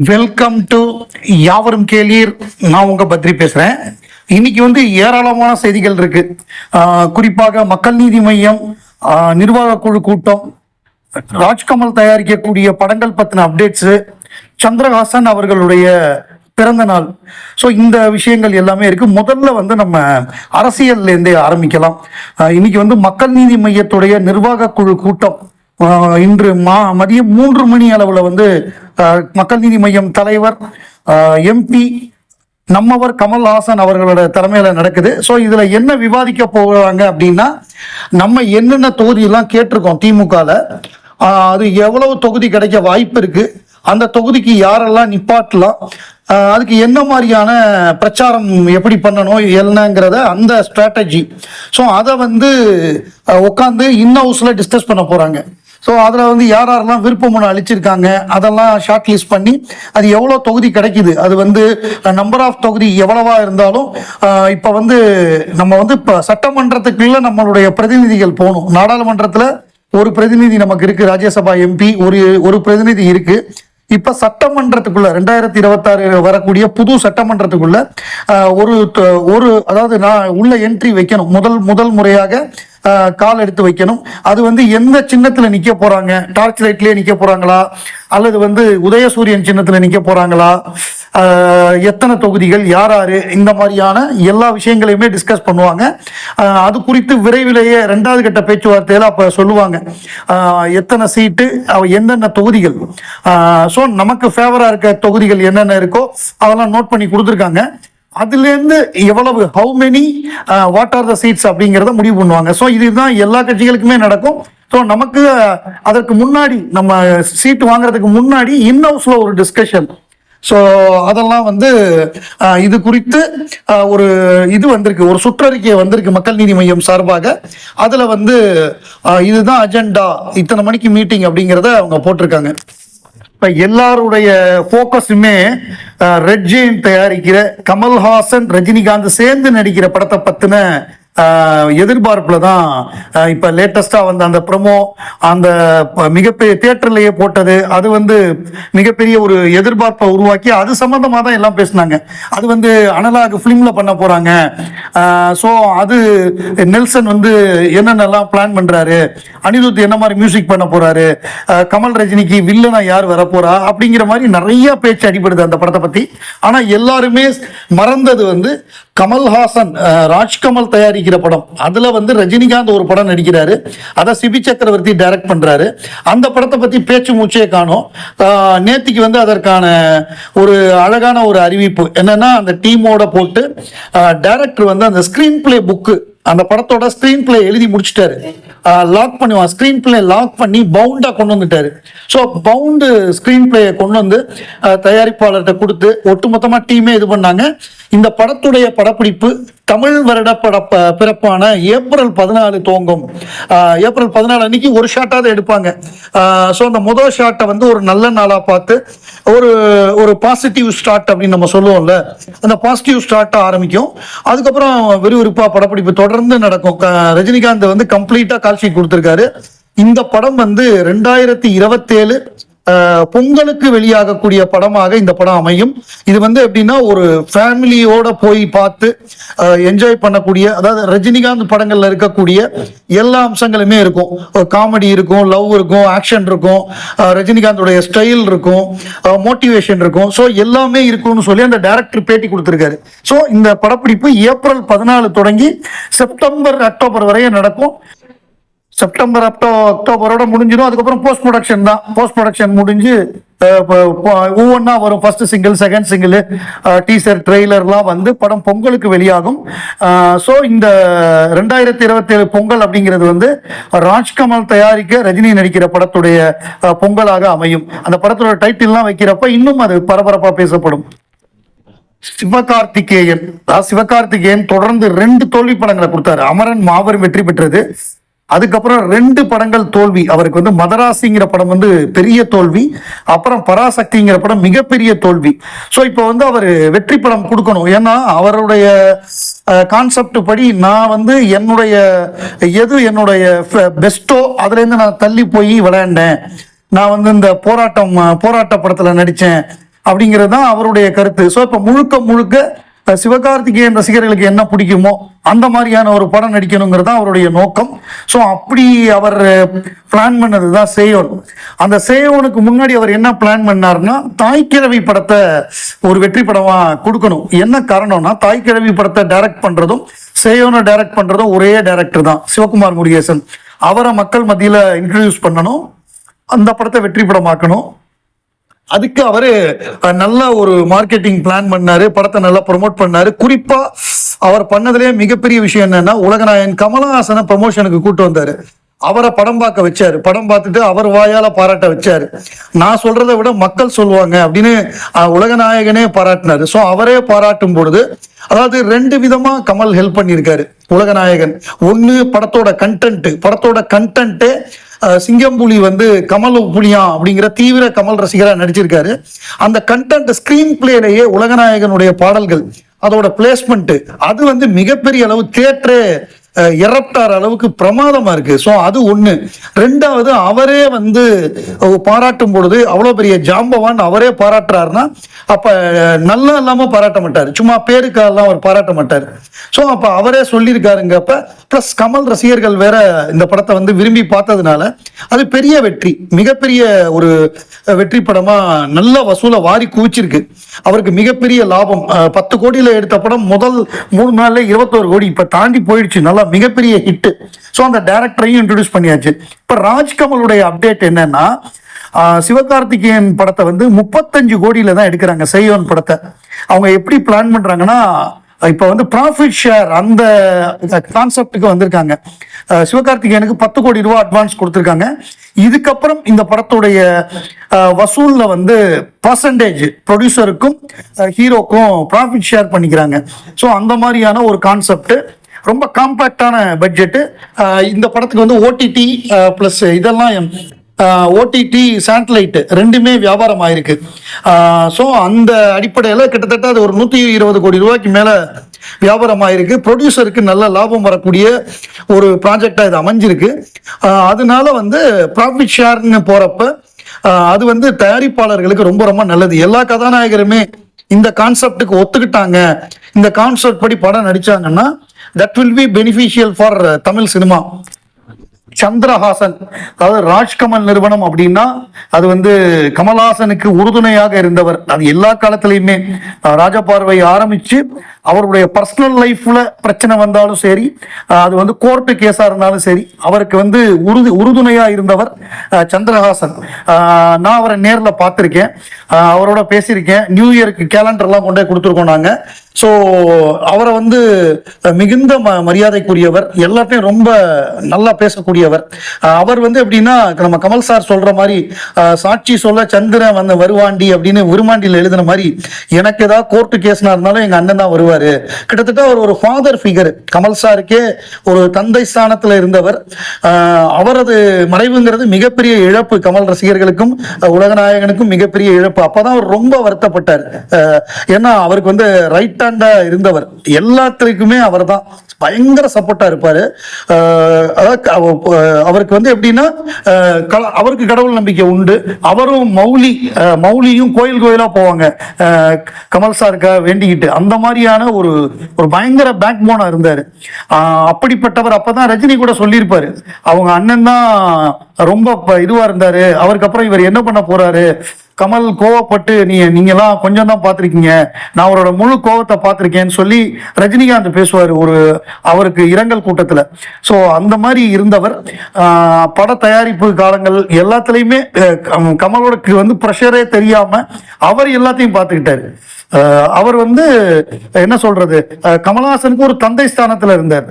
Welcome to யாவரும் கேளீர். நான் உங்க பத்ரி பேசுறேன். இன்னைக்கு ஏராளமான செய்திகள் இருக்கு. குறிப்பாக மக்கள் நீதி மையம் நிர்வாக குழு கூட்டம், ராஜ்கமல் தயாரிக்கக்கூடிய படங்கள் பத்தின அப்டேட்ஸ், சந்திரஹாசன் அவர்களுடைய பிறந்த நாள். ஸோ இந்த விஷயங்கள் எல்லாமே இருக்கு. முதல்ல நம்ம அரசியல்ல இருந்தே ஆரம்பிக்கலாம். இன்னைக்கு மக்கள் நீதி மையத்துடைய நிர்வாக குழு கூட்டம் இன்று மதியம் 3 மணி அளவில் மக்கள் நீதி மையம் தலைவர் எம்பி நம்மவர் கமல்ஹாசன் அவர்களோட தலைமையில நடக்குது. ஸோ இதுல என்ன விவாதிக்க போகிறாங்க அப்படின்னா, நம்ம என்னென்ன தொகுதியெல்லாம் கேட்டிருக்கோம் திமுகல, அது எவ்வளவு தொகுதி கிடைக்க வாய்ப்பு இருக்கு, அந்த தொகுதிக்கு யாரெல்லாம் நிப்பாட்டலாம், அதுக்கு என்ன மாதிரியான பிரச்சாரம் எப்படி பண்ணணும் என்னங்கிறத அந்த ஸ்ட்ராட்டஜி. ஸோ அதை உட்காந்து ஹவுஸில் டிஸ்கஸ் பண்ண போகிறாங்க. ஸோ அதில் யாரெல்லாம் விருப்ப மனு அளிச்சிருக்காங்க அதெல்லாம் ஷார்ட் லிஸ்ட் பண்ணி அது எவ்வளோ தொகுதி கிடைக்குது, அது நம்பர் ஆஃப் தொகுதி எவ்வளவா இருந்தாலும் இப்போ நம்ம இப்போ சட்டமன்றத்துக்குள்ள நம்மளுடைய பிரதிநிதிகள் போகணும். நாடாளுமன்றத்தில் ஒரு பிரதிநிதி நமக்கு இருக்கு, ராஜ்யசபா எம்பி ஒரு பிரதிநிதி இருக்கு. இப்ப சட்டமன்றத்துக்குள்ள 2026 வரக்கூடிய புது சட்டமன்றத்துக்குள்ள ஒரு அதாவது நான் உள்ள என்ட்ரி வைக்கணும். முதல் முறையாக கால் எடுத்து வைக்கணும். அது எந்த சின்னத்துல நிக்க போறாங்க, டார்ச் லைட்லயே நிக்க போறாங்களா அல்லது உதயசூரியன் சின்னத்துல நிக்க போறாங்களா, எத்தனை தொகுதிகள், யாராரு, இந்த மாதிரியான எல்லா விஷயங்களையுமே டிஸ்கஸ் பண்ணுவாங்க. அது குறித்து விரைவிலேயே 2வது கட்ட பேச்சுவார்த்தையில அப்ப சொல்லுவாங்க எத்தனை சீட்டு, என்னென்ன தொகுதிகள். ஸோ நமக்கு ஃபேவரா இருக்க தொகுதிகள் என்னென்ன இருக்கோ அதெல்லாம் நோட் பண்ணி கொடுத்துருக்காங்க. அதுலேருந்து எவ்வளவு, how many, what are the seats அப்படிங்கிறத முடிவு பண்ணுவாங்க. ஸோ இதுதான் எல்லா கட்சிகளுக்குமே நடக்கும். ஸோ நமக்கு அதற்கு முன்னாடி, நம்ம சீட்டு வாங்குறதுக்கு முன்னாடி ஹவுஸ்ல ஒரு டிஸ்கஷன். ஸோ அதெல்லாம் இது குறித்து ஒரு இது வந்திருக்கு, ஒரு சுற்றறிக்கை வந்திருக்கு மக்கள் நீதி மையம் சார்பாக. அதில் இதுதான் அஜெண்டா, இத்தனை மணிக்கு மீட்டிங் அப்படிங்கிறத அவங்க போட்டிருக்காங்க. இப்போ எல்லாருடைய ஃபோக்கஸுமே ரெட் ஜெயின் தயாரிக்கிற கமல்ஹாசன் ரஜினிகாந்த் சேர்ந்து நடிக்கிற படத்தை பற்றின எதிர்பார்ப்புல தான் இப்ப லேட்டஸ்டா அந்த ப்ரமோ, அந்த மிகப்பெரிய தியேட்டர்லயே போட்டது, அது மிகப்பெரிய ஒரு எதிர்பார்ப்பை உருவாக்கி அது சம்பந்தமா தான் எல்லாம் பேசினாங்க. அது அனலாக் பிலிம்ல பண்ண போறாங்க. ஸோ அது நெல்சன் என்னென்னலாம் பிளான் பண்றாரு, அனிருத் என்ன மாதிரி மியூசிக் பண்ண போறாரு, கமல் ரஜினிக்கு வில்லனா யார் வரப்போறா அப்படிங்கிற மாதிரி நிறைய பேச்சு அடிபடுது அந்த படத்தை பத்தி. ஆனா எல்லாருமே மறந்தது கமல்ஹாசன் ராஜ்கமல் தயாரிக்கிற படம். அதுல ரஜினிகாந்த் ஒரு படம் நடிக்கிறாரு, அதை சிபி சக்கரவர்த்தி டைரக்ட் பண்றாரு. அந்த படத்தை பத்தி பேச்சு மூச்சே காணோம். நேத்திக்கு அதற்கான ஒரு அழகான ஒரு அறிவிப்பு என்னன்னா, அந்த டீமோட போட்டு டைரக்டர் அந்த ஸ்கிரீன் பிளே புக்கு, அந்த படத்தோட ஸ்கிரீன் பிளே எழுதி முடிச்சிட்டாரு. லாக் பண்ணுவான், ஸ்கிரீன் பிளே லாக் பண்ணி பவுண்டா கொண்டு வந்துட்டாரு. ஸோ பவுண்டு ஸ்கிரீன் பிளேயை கொண்டு தயாரிப்பாளர்கிட்ட கொடுத்து ஒட்டுமொத்தமா டீமே இது பண்ணாங்க. இந்த படத்துடைய படப்பிடிப்பு தமிழ் வருட பிறப்பான ஏப்ரல் 14 துவங்கும். ஏப்ரல் 14 அன்னைக்கு ஒரு ஷாட்டாவது எடுப்பாங்க. ஸோ அந்த முதல் ஷாட்டை ஒரு நல்ல நாளாக பார்த்து ஒரு பாசிட்டிவ் ஸ்டார்ட் அப்படின்னு நம்ம சொல்லுவோம்ல, அந்த பாசிட்டிவ் ஸ்டார்ட் ஆரம்பிக்கும். அதுக்கப்புறம் விறுவிறுப்பா படப்பிடிப்பு தொடர்ந்து நடக்கும். ரஜினிகாந்த் கம்ப்ளீட்டா கால் ஷீட் கொடுத்திருக்காரு. இந்த படம் 2027 பொங்கலுக்கு வெளியாகக்கூடிய படமாக இந்த படம் அமையும். இது எப்படின்னா, ஒரு ஃபேமிலியோட போய் பார்த்து என்ஜாய் பண்ணக்கூடிய, அதாவது ரஜினிகாந்த் படங்கள்ல இருக்கக்கூடிய எல்லா அம்சங்களுமே இருக்கும். காமெடி இருக்கும், லவ் இருக்கும், ஆக்ஷன் இருக்கும், ரஜினிகாந்தோடைய ஸ்டைல் இருக்கும், மோட்டிவேஷன் இருக்கும். ஸோ எல்லாமே இருக்கும்னு சொல்லி அந்த டைரக்டர் பேட்டி கொடுத்திருக்காரு. ஸோ இந்த படப்பிடிப்பு ஏப்ரல் 14 தொடங்கி செப்டம்பர் அக்டோபர் வரைய நடக்கும். செப்டம்பர் அக்டோபரோட முடிஞ்சிடும். அதுக்கப்புறம் போஸ்ட் ப்ரொடக்ஷன் தான். போஸ்ட் ப்ரொடக்ஷன் முடிஞ்சு ஒவ்வொன்றா வரும். First single, second single, teaser, ட்ரெய்லர்லாம் படம் பொங்கலுக்கு வெளியாகும். ஸோ இந்த 2027 பொங்கல் அப்படிங்கிறது ராஜ்கமல் தயாரிக்க ரஜினி நடிக்கிற படத்துடைய பொங்கலாக அமையும். அந்த படத்தோட டைட்டில்லாம் வைக்கிறப்ப இன்னும் அது பரபரப்பா பேசப்படும். சிவகார்த்திகேயன் தொடர்ந்து 2 தோல்வி படங்களை கொடுத்தாரு. அமரன் மாபெரும் வெற்றி பெற்றது. அதுக்கப்புறம் 2 படங்கள் தோல்வி. அவருக்கு மதராசிங்கிற படம் பெரிய தோல்வி, அப்புறம் பராசக்திங்கிற படம் மிகப்பெரிய தோல்வி. ஸோ இப்போ அவர் வெற்றி படம் கொடுக்கணும். ஏன்னா அவருடைய கான்செப்ட் படி நான் என்னுடைய பெஸ்டோ அதுலேருந்து நான் தள்ளி போய் விளையாண்டேன். நான் இந்த போராட்ட படத்தில் நடித்தேன் அப்படிங்கிறது தான் அவருடைய கருத்து. ஸோ இப்போ முழுக்க முழுக்க சிவகார்த்திகேயன் ரசிகர்களுக்கு என்ன பிடிக்குமோ அந்த மாதிரியான ஒரு படம் நடிக்கணுங்கிறது தான் அவருடைய நோக்கம். ஸோ அப்படி அவர் பிளான் பண்ணது தான் சேயோன். அந்த சேயோனுக்கு முன்னாடி அவர் என்ன பிளான் பண்ணார்னா, தாய்க்கிழவி படத்தை ஒரு வெற்றி படமா கொடுக்கணும். என்ன காரணம்னா, தாய்க்கிழவி படத்தை டைரக்ட் பண்றதும் சேயோனை டைரக்ட் பண்றதும் ஒரே டைரக்டர் தான், சிவகுமார் முருகேசன். அவரை மக்கள் மத்தியில் இன்ட்ரடியூஸ் பண்ணணும், அந்த படத்தை வெற்றி படமாக்கணும். அதுக்கு அவரு நல்ல ஒரு மார்க்கெட்டிங் பிளான் பண்ணாரு, படத்தை நல்லா ப்ரொமோட் பண்ணாரு. குறிப்பா அவர் பண்ணதுலேயே மிகப்பெரிய விஷயம் என்னன்னா, உலகநாயகன் கமலஹாசனை ப்ரமோஷனுக்கு கூட்டு வந்தாரு. அவரை படம் பார்க்க வச்சாரு. படம் பார்த்துட்டு அவர் வாயால பாராட்ட வச்சாரு. நான் சொல்றதை விட மக்கள் சொல்லுவாங்க அப்படின்னு உலகநாயகனே பாராட்டினாரு. ஸோ அவரே பாராட்டும் பொழுது, அதாவது 2 விதமா கமல் ஹெல்ப் பண்ணியிருக்காரு உலகநாயகன். ஒன்னு படத்தோட கண்டென்ட் சிங்கம்புலி கமல் புலியா அப்படிங்கிற தீவிர கமல் ரசிகரா நடிச்சிருக்காரு. அந்த கண்டென்ட் ஸ்கிரீன் பிளேலேயே உலகநாயகனுடைய பாடல்கள், அதோட பிளேஸ்மெண்ட், அது மிகப்பெரிய அளவு தியேட்டரே எரப்டார் அளவுக்கு பிரமாதமா இருக்கு. ஸோ அது ஒண்ணு. 2வது, அவரே பாராட்டும் பொழுது அவ்வளோ பெரிய ஜாம்பவான் அவரே பாராட்டுறாருன்னா, அப்ப நல்லா இல்லாம பாராட்ட மாட்டார், சும்மா பேருக்கெல்லாம் அவர் பாராட்ட மாட்டார். ஸோ அப்ப அவரே சொல்லியிருக்காருங்கப்ப, பிளஸ் கமல் ரசிகர்கள் வேற இந்த படத்தை விரும்பி பார்த்ததுனால அது பெரிய வெற்றி, மிகப்பெரிய ஒரு வெற்றி படமா நல்ல வசூலை வாரி குவிச்சிருக்கு. அவருக்கு மிகப்பெரிய லாபம். 10 கோடியில எடுத்த படம் முதல் 3 நாள்ல 21 கோடி இப்ப தாண்டி போயிடுச்சு. நல்லா மிகப்பெரிய ஹிட். ஸோ அந்த டைரக்டரையும் இன்ட்ரோடியூஸ் பண்ணியாச்சு. இப்ப ராஜ்கமலுடைய அப்டேட் என்னன்னா, சிவகார்த்திகேயன் படத்தை 35 கோடியில தான் எடுக்கிறாங்க. சேயோன் படத்தை அவங்க எப்படி பிளான் பண்றாங்கன்னா, இப்ப ப்ராஃபிட் ஷேர் அந்த கான்செப்டுக்கு வந்திருக்காங்க. சிவகார்த்திகேயனுக்கு 10 கோடி ரூபாய் அட்வான்ஸ் கொடுத்திருக்காங்க. இதுக்கப்புறம் இந்த படத்துடைய வசூல்ல பர்சன்டேஜ் ப்ரொடியூசருக்கும் ஹீரோக்கும் ப்ராஃபிட் ஷேர் பண்ணிக்கிறாங்க. ஸோ அந்த மாதிரியான ஒரு கான்செப்ட், ரொம்ப காம்பாக்டான பட்ஜெட்டு. இந்த படத்துக்கு ஓடிடி பிளஸ் இதெல்லாம் ஓடிடி சேட்டலைட் 2மே வியாபாரம் ஆயிருக்கு. ஸோ அந்த அடிப்படையில் கிட்டத்தட்ட அது ஒரு 120 கோடி ரூபாய்க்கு மேலே வியாபாரம் ஆயிருக்கு. ப்ரொடியூசருக்கு நல்ல லாபம் வரக்கூடிய ஒரு ப்ராஜெக்டாக இது அமைஞ்சிருக்கு. அதனால ப்ராஃபிட் ஷேர்னு போகிறப்ப அது தயாரிப்பாளர்களுக்கு ரொம்ப ரொம்ப நல்லது. எல்லா கதாநாயகருமே இந்த கான்செப்டுக்கு ஒத்துக்கிட்டாங்க, இந்த கான்செப்ட் படி படம் நடிச்சாங்கன்னா that will be beneficial for Tamil cinema. Chandrahasan, அதாவது ராஜ்கமல் நிறுவனம் அப்படின்னா அது கமல்ஹாசனுக்கு உறுதுணையாக இருந்தவர். அது எல்லா காலத்திலையுமே ராஜபார்வை ஆரம்பிச்சு அவருடைய பர்சனல் லைஃப்ல பிரச்சனை வந்தாலும் சரி, அது கோர்ட்டு கேஸா இருந்தாலும் சரி, அவருக்கு உறுதுணையா இருந்தவர் சந்திரஹாசன். நான் அவரை நேர்ல பார்த்திருக்கேன், அவரோட பேசியிருக்கேன். நியூ இயருக்கு கேலண்டர்லாம் கொண்டே கொடுத்துருக்கோம் நாங்க. ஸோ அவரை மிகுந்த மரியாதைக்குரியவர், எல்லாத்தையும் ரொம்ப நல்லா பேசக்கூடியவர். அவர் எப்படின்னா, நம்ம கமல் சார் சொல்ற மாதிரி சாட்சி சொல்ல சந்திரன் வருவாண்டி அப்படின்னு விருமாண்டியில் எழுதின மாதிரி, எனக்கு ஏதாவது கோர்ட்டு கேஸ்னா இருந்தாலும் எங்க அண்ணன் தான் வருவாரு. கிட்டத்தட்ட அவர் ஒரு ஃபாதர் ஃபிகர். கமல் சாருக்கே ஒரு தந்தை ஸ்தானத்துல இருந்தவர். அவரது மறைவுங்கிறது மிகப்பெரிய இழப்பு, கமல் ரசிகர்களுக்கும் உலகநாயகனுக்கும் மிகப்பெரிய இழப்பு. அப்பதான் அவர் ரொம்ப வருத்தப்பட்டார். ஏன்னா அவருக்கு ரைட் ஹேண்டா இருந்தவர், எல்லாத்துக்குமே அவர் தான் பயங்கர சப்போர்ட்டா இருப்பாரு. அவருக்கு எப்படின்னா, அவருக்கு கடவுள் நம்பிக்கை உண்டு. அவரும் மௌலியும் கோயில் கோயிலா போவாங்க கமல் சாருக்காக வேண்டிக்கிட்டு. அந்த மாதிரியான ஒரு பயங்கர பேக் போனா இருந்தாரு. அப்படிப்பட்டவர். அப்பதான் ரஜினி கூட சொல்லியிருப்பாரு, அவங்க அண்ணன் தான் ரொம்ப இதுவா இருந்தாரு, அவருக்கு அப்புறம் இவர் என்ன பண்ண போறாரு, கமல் கோவப்பட்டு நீங்கெல்லாம் கொஞ்சம் தான் பார்த்துருக்கீங்க, நான் அவரோட முழு கோவத்தை பார்த்துருக்கேன்னு சொல்லி ரஜினிகாந்த் பேசுவார் அவருக்கு இரங்கல் கூட்டத்தில். ஸோ அந்த மாதிரி இருந்தவர். பட தயாரிப்பு காலங்கள் எல்லாத்துலேயுமே கமலோட ப்ரெஷரே தெரியாம அவர் எல்லாத்தையும் பார்த்துக்கிட்டாரு. அவர் என்ன சொல்றது, கமல்ஹாசனுக்கு ஒரு தந்தை ஸ்தானத்துல இருந்தார்.